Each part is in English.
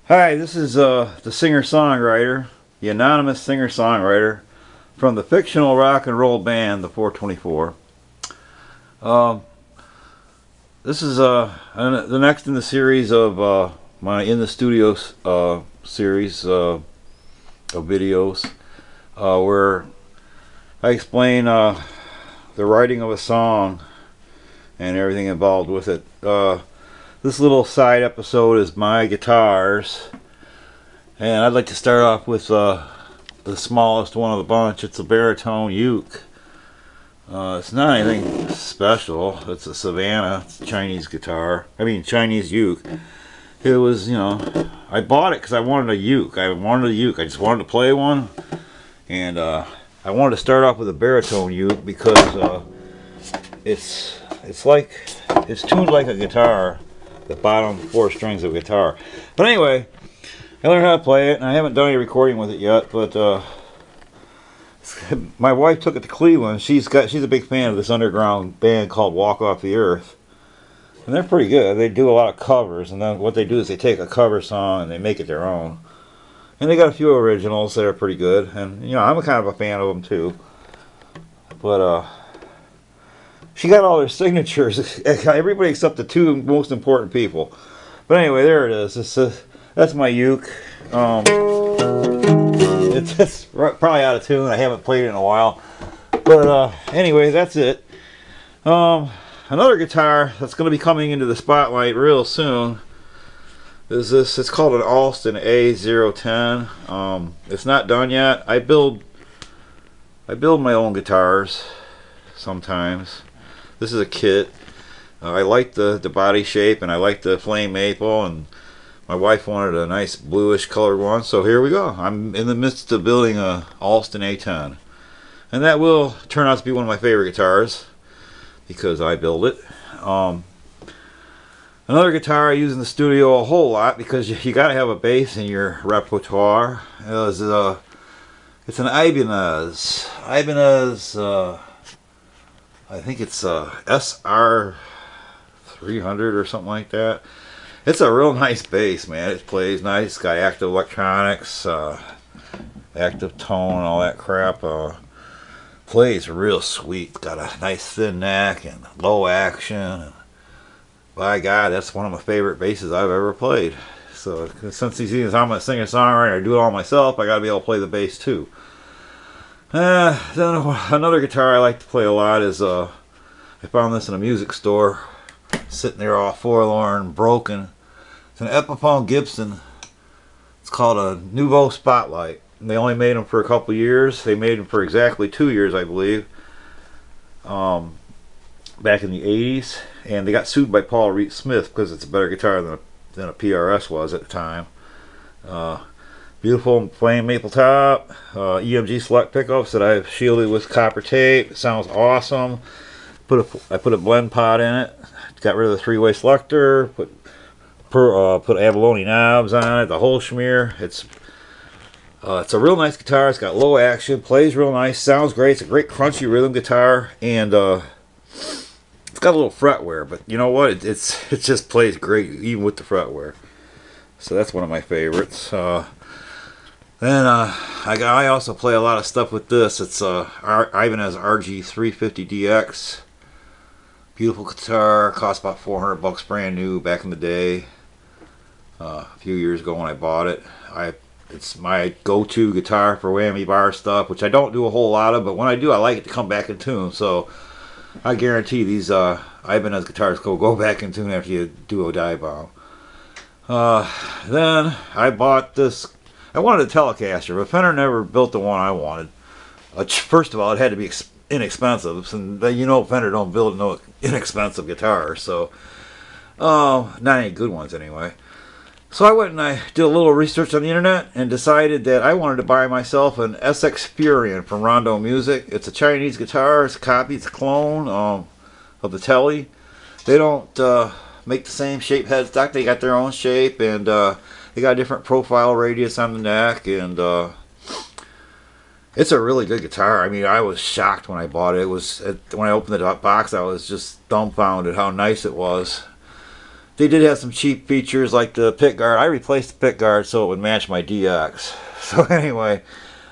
Hi, this is the singer-songwriter, the anonymous singer-songwriter from the fictional rock and roll band, The420Four. Um, this is the next in the series of my In the Studios series of videos where I explain the writing of a song and everything involved with it. This little side episode is my guitars, and I'd like to start off with the smallest one of the bunch. It's a baritone uke. It's not anything special. It's a Savannah. It's a Chinese guitar. Chinese uke. It was, I bought it because I wanted a uke. I just wanted to play one, and I wanted to start off with a baritone uke because it's tuned like a guitar. The bottom four strings of a guitar. But anyway, I learned how to play it, and I haven't done any recording with it yet. But my wife took it to Cleveland. She's a big fan of this underground band called Walk Off the Earth, and they're pretty good. They do a lot of covers, and then what they do is they take a cover song and they make it their own. And they got a few originals that are pretty good, and I'm a kind of a fan of them too. But she got all their signatures, everybody except the two most important people. But anyway, there it is. That's my uke. It's probably out of tune. I haven't played it in a while. But anyway, that's it. Another guitar that's going to be coming into the spotlight real soon is this. It's called an Alston A010. It's not done yet. I build my own guitars sometimes. This is a kit. I like the body shape, and I like the flame maple, and my wife wanted a nice bluish colored one, so here we go. I'm in the midst of building a Alston A10, and that will turn out to be one of my favorite guitars because I build it. Another guitar I use in the studio a whole lot because you got to have a bass in your repertoire. It's an Ibanez. I think it's SR 300 or something like that. It's a real nice bass, man. It plays nice. It's got active electronics, active tone, all that crap. Plays real sweet. It's got a nice thin neck and low action. By God, that's one of my favorite basses I've ever played. So since I'm a singer-songwriter, I do it all myself, I got to be able to play the bass too. Then another guitar I like to play a lot is I found this in a music store, sitting there all forlorn, broken. It's an Epiphone Gibson. It's called a Nouveau Spotlight. And they only made them for a couple years. They made them for exactly 2 years, I believe, back in the 80s. And they got sued by Paul Reed Smith because it's a better guitar than a PRS was at the time. Beautiful flame maple top, EMG select pickups that I've shielded with copper tape. It sounds awesome. I put a blend pot in it. Got rid of the three-way selector. Put abalone knobs on it. The whole schmear. It's a real nice guitar. It's got low action. Plays real nice. Sounds great. It's a great crunchy rhythm guitar, and it's got a little fretwear. But you know what? It just plays great even with the fretwear. So that's one of my favorites. Then I also play a lot of stuff with this. It's Ibanez RG350DX. Beautiful guitar. Cost about $400 brand new back in the day. A few years ago when I bought it. It's my go-to guitar for whammy bar stuff, which I don't do a whole lot of, but when I do, I like it to come back in tune. So I guarantee these Ibanez guitars go back in tune after you do a dive bomb. Then I bought this. I wanted a Telecaster, but Fender never built the one I wanted. First of all, it had to be inexpensive, and Fender don't build no inexpensive guitars, so not any good ones anyway. So I went and I did a little research on the internet and decided that I wanted to buy myself an SX Furion from Rondo Music. It's a Chinese guitar. It's a copy. It's a clone of the Tele. They don't make the same shape headstock. They got their own shape, and they got a different profile radius on the neck, and it's a really good guitar. I was shocked when I bought it. When I opened the box, I was just dumbfounded how nice it was. They did have some cheap features like the pick guard. I replaced the pick guard so it would match my DX. So anyway,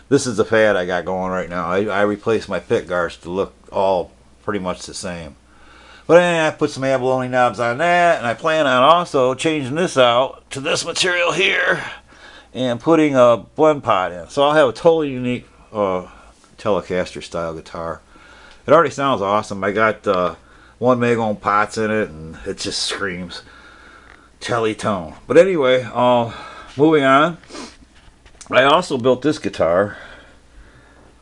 this is the fad I got going right now. I replaced my pick guards to look all pretty much the same. But anyway, I put some abalone knobs on that, and I plan on also changing this out to this material here and putting a blend pot in. So I'll have a totally unique Telecaster style guitar. It already sounds awesome. I got 1 meg ohm pots in it, and it just screams Tele-tone. But anyway, moving on. I also built this guitar.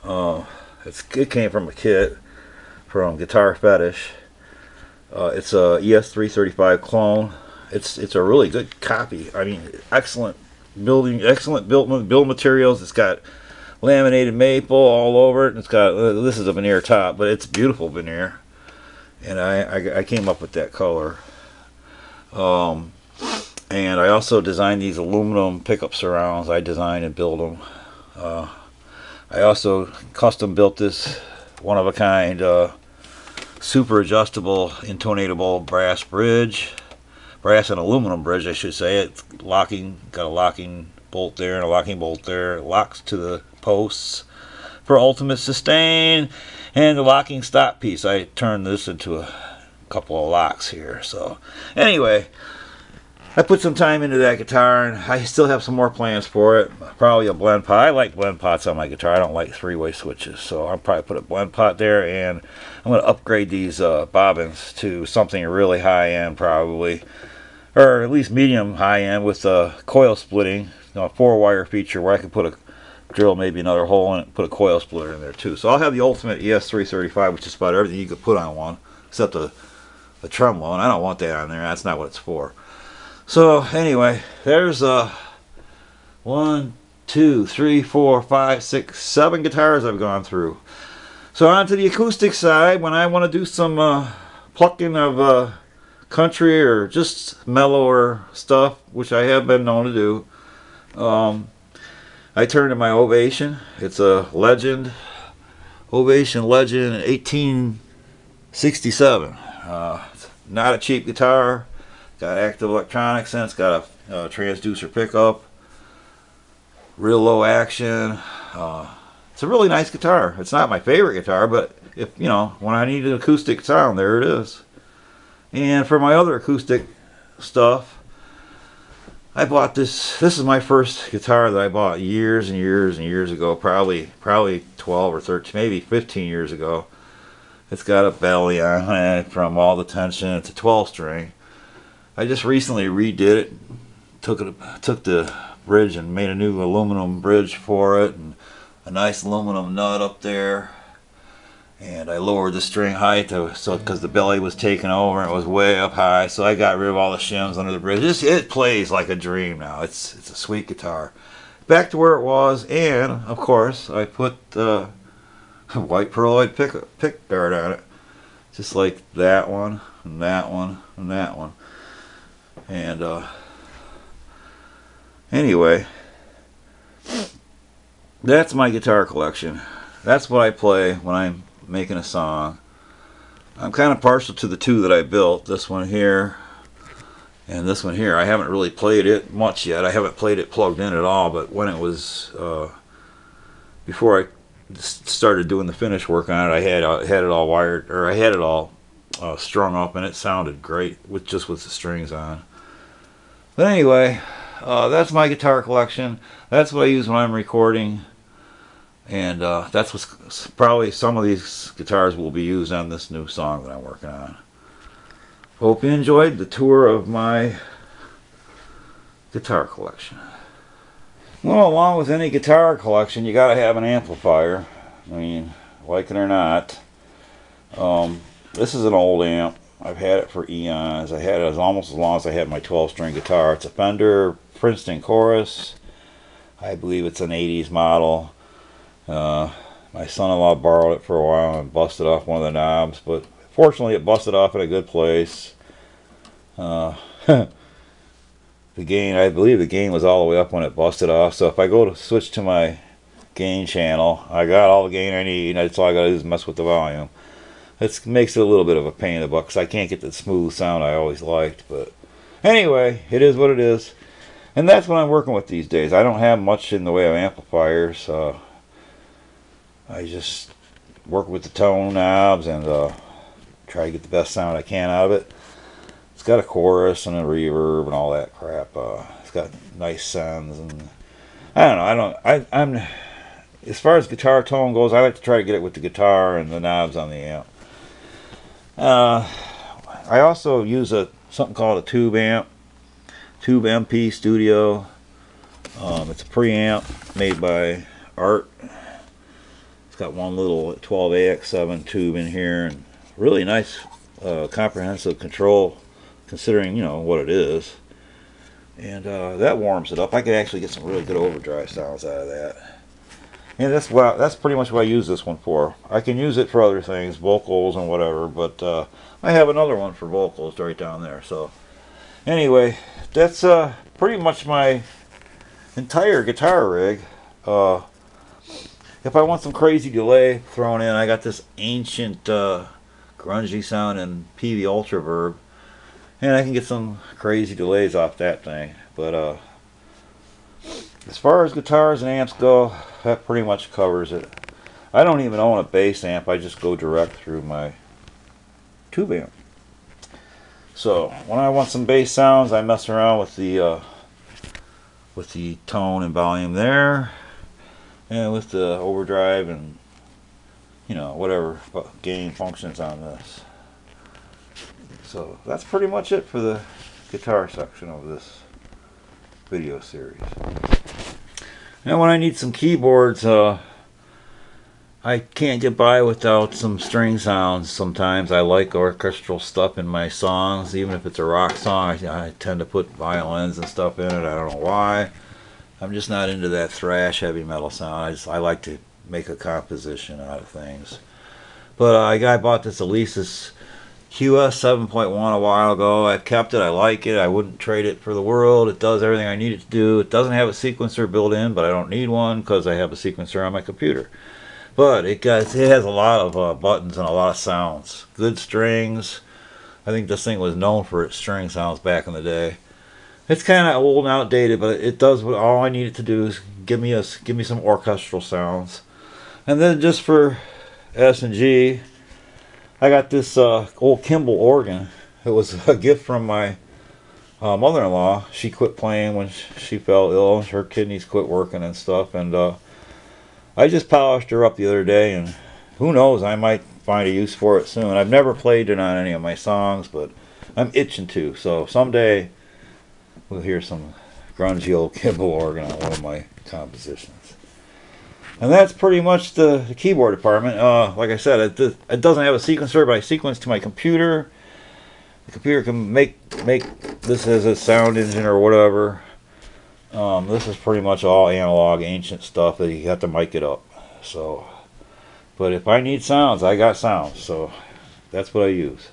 It came from a kit from Guitar Fetish. It's a ES335 clone. It's a really good copy. I mean, excellent build materials. It's got laminated maple all over it. And it's got this is a veneer top, but it's beautiful veneer. And I came up with that color. And I also designed these aluminum pickup surrounds. I designed and built them. I also custom built this one of a kind super adjustable intonatable brass and aluminum bridge, I should say. It's got a locking bolt there and a locking bolt there. It locks to the posts for ultimate sustain, and the locking stop piece. I turned this into a couple of locks here. So anyway, I put some time into that guitar, and I still have some more plans for it. Probably a blend pot. I like blend pots on my guitar. I don't like three-way switches, so I'll probably put a blend pot there, and I'm going to upgrade these bobbins to something really high-end, probably, or at least medium high-end with coil splitting, a 4-wire feature where I can drill maybe another hole in it and put a coil splitter in there too. So I'll have the ultimate ES335, which is about everything you could put on one, except a tremolo, and I don't want that on there. That's not what it's for. So anyway, there's 1, 2, 3, 4, 5, 6, 7 guitars I've gone through. So on to the acoustic side, when I want to do some plucking of country or just mellower stuff, which I have been known to do, I turn to my Ovation. It's a Legend, Ovation Legend 1867. Not a cheap guitar. Got active electronics in it. It's got a transducer pickup, real low action. It's a really nice guitar. It's not my favorite guitar, but if when I need an acoustic sound, there it is. And for my other acoustic stuff, I bought this. This is my first guitar that I bought years and years and years ago. Probably 12 or 13, maybe 15 years ago. It's got a belly on it from all the tension. It's a 12-string. I just recently redid it, took the bridge and made a new aluminum bridge for it, and a nice aluminum nut up there. And I lowered the string height because the belly was taken over and it was way up high. So I got rid of all the shims under the bridge. It plays like a dream now. It's a sweet guitar. Back to where it was, and of course I put white pearloid pick guard on it, just like that one and that one and that one. And anyway, that's my guitar collection. That's what I play when I'm making a song. I'm kind of partial to the two that I built, this one here and this one here. I haven't really played it much yet. I haven't played it plugged in at all, but when it was before I started doing the finish work on it, I had it all wired, or I had it all strung up, and it sounded great with the strings on. But anyway, that's my guitar collection. That's what I use when I'm recording, and that's what's probably some of these guitars will be used on this new song that I'm working on. Hope you enjoyed the tour of my guitar collection. Well, along with any guitar collection, you gotta have an amplifier. I mean, like it or not. This is an old amp. I've had it for eons. I had it almost as long as I had my 12-string guitar. It's a Fender Princeton Chorus. I believe it's an 80s model. My son-in-law borrowed it for a while and busted off one of the knobs, but fortunately it busted off in a good place. The gain, I believe the gain was all the way up when it busted off, so if I go to switch to my gain channel, I got all the gain I need, and that's all I gotta do is mess with the volume. It makes it a little bit of a pain in the butt because I can't get the smooth sound I always liked, but Anyway, it is what it is. And that's what I'm working with these days. I don't have much in the way of amplifiers. I just work with the tone knobs and try to get the best sound I can out of it. It's got a chorus and a reverb and all that crap. It's got nice sends, and I don't know. I'm as far as guitar tone goes, I like to try to get it with the guitar and the knobs on the amp. I also use something called a tube amp, Tube MP Studio. It's a preamp made by Art. It's got one little 12AX7 tube in here, and really nice comprehensive control considering, you know, what it is. And that warms it up. I could actually get some really good overdrive sounds out of that. And that's pretty much what I use this one for. I can use it for other things, vocals and whatever, but I have another one for vocals right down there. So anyway, that's pretty much my entire guitar rig. If I want some crazy delay thrown in, I got this ancient grungy sounding PV Ultra Verb, and I can get some crazy delays off that thing. But as far as guitars and amps go, that pretty much covers it. I don't even own a bass amp. I just go direct through my tube amp. So when I want some bass sounds, I mess around with the tone and volume there, and with the overdrive and, you know, whatever gain functions on this. So that's pretty much it for the guitar section of this video series. Now when I need some keyboards, I can't get by without some string sounds. Sometimes I like orchestral stuff in my songs, even if it's a rock song. I tend to put violins and stuff in it. I don't know why. I'm just not into that thrash heavy metal sound. I like to make a composition out of things. But I bought this Alesis QS 7.1 a while ago. I've kept it. I like it. I wouldn't trade it for the world. It does everything I need it to do. It doesn't have a sequencer built in, but I don't need one because I have a sequencer on my computer. But it has a lot of buttons and a lot of sounds. Good strings. I think this thing was known for its string sounds back in the day. It's kind of old and outdated, but it does what all I need it to do is give me some orchestral sounds. And then just for S&G, I got this old Kimball organ. It was a gift from my mother-in-law. She quit playing when she fell ill. Her kidneys quit working and stuff. And I just polished her up the other day, and who knows, I might find a use for it soon. I've never played it on any of my songs, but I'm itching to. So someday we'll hear some grungy old Kimball organ on one of my compositions. And that's pretty much the keyboard department. Like I said, it doesn't have a sequencer, but I sequence to my computer. The computer can make this as a sound engine or whatever. This is pretty much all analog, ancient stuff that you have to mic it up. So, but if I need sounds, I got sounds. So that's what I use.